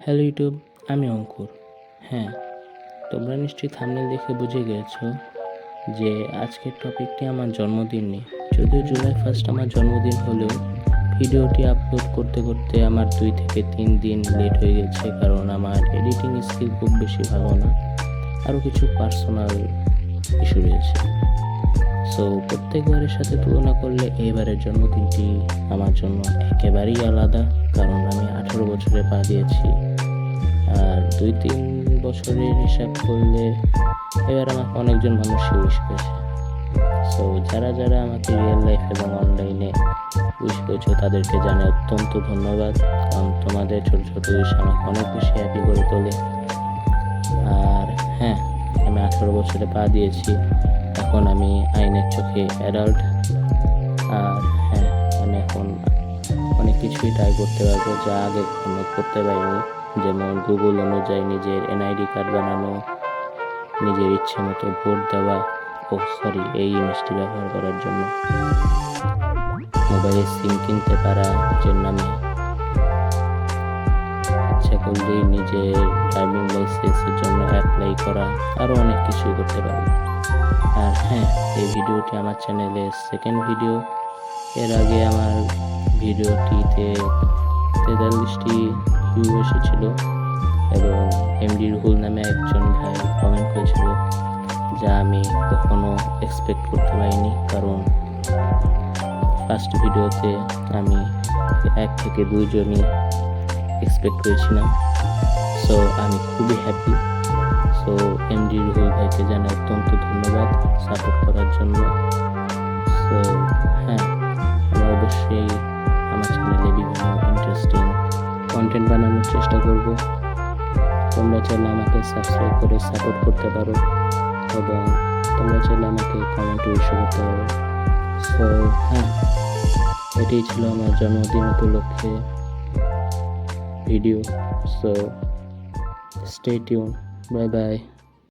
Hello YouTube, আমি অঙ্কুর। হ্যাঁ, তোমরা নিশ্চয়ই থাম্বনেল দেখে বুঝে গিয়েছো যে আজকের টপিকটি আমার জন্মদিন নিয়ে। যদিও জুলাই 1 আমার জন্মদিন হলেও ভিডিওটি আপলোড করতে করতে আমার 2 থেকে 3 দিন লেট হয়ে গেছে, কারণ আমার এডিটিং স্কিল খুব বেশি ভালো না, আরও কিছু পার্সোনাল ইস্যু রয়েছে। সো প্রত্যেকবারের সাথে তুলনা করলে এইবারের জন্মদিনটি আমার জন্য একেবারেই আলাদা, কারণ আমি 18 বছরে পা দিয়েছি। আর 2-3 বছরের হিসাব করলে এবার আমাকে অনেকজন মানুষই উইশ করেছে। সো যারা যারা আমাকে রিয়েল লাইফ এবং অনলাইনে উইশ করেছো তাদেরকে জানাই অত্যন্ত ধন্যবাদ, কারণ তোমাদের ছোটো ছোটো উইশ আমাকে অনেক বেশি হ্যাপি করে তোলে। আর হ্যাঁ, আমি 18 বছরে পা দিয়েছি, এখন আমি আইনের চোখে অ্যাডাল্ট। আর হ্যাঁ, আমি এখন অনেক কিছুই ট্রাই করতে পারবো যা আগে কখনো করতে পারিনি, যেমন গুগল অনুযায়ী নিজের এনআইডি কার্ড বানানো, নিজের ইচ্ছে মতো ভোট দেওয়া, এই ইমেজটি ব্যবহার করার জন্য মোবাইলে সিম কিনতে পারা, নিজের নামে ইচ্ছা করলেই নিজের ড্রাইভিং লাইসেন্সের জন্য অ্যাপ্লাই করা, আরও অনেক কিছুই করতে পারবো। আর হ্যাঁ, এই ভিডিওটি আমার চ্যানেলের সেকেন্ড ভিডিও। এর আগে আমার ভিডিওটিতে 43টি ভিউ এসেছিল এবং এমডি রুহুল নামে একজন ভাই কমেন্ট করেছিল, যা আমি কখনো এক্সপেক্ট করতে পারিনি, কারণ ফার্স্ট ভিডিওতে আমি 1 থেকে 2 জনই এক্সপেক্ট করেছিলাম। সো আমি খুবই হ্যাপি। সো এমডি রুহুল ভাইকে জানাই অত্যন্ত ধন্যবাদ সাপোর্ট করার জন্য। সো হ্যাঁ, আমি অবশ্যই আমার চ্যানেলে বিভিন্ন ইন্টারেস্টিং কন্টেন্ট বানানোর চেষ্টা করব। তোমরা চাইলে আমাকে সাবস্ক্রাইব করে সাপোর্ট করতে পারো এবং তোমরা চাইলে আমাকে কমেন্ট ইস্যু করতে পারো। সো হ্যাঁ, এটাই ছিল আমার জন্মদিন উপলক্ষে video. So stay tune, bye bye.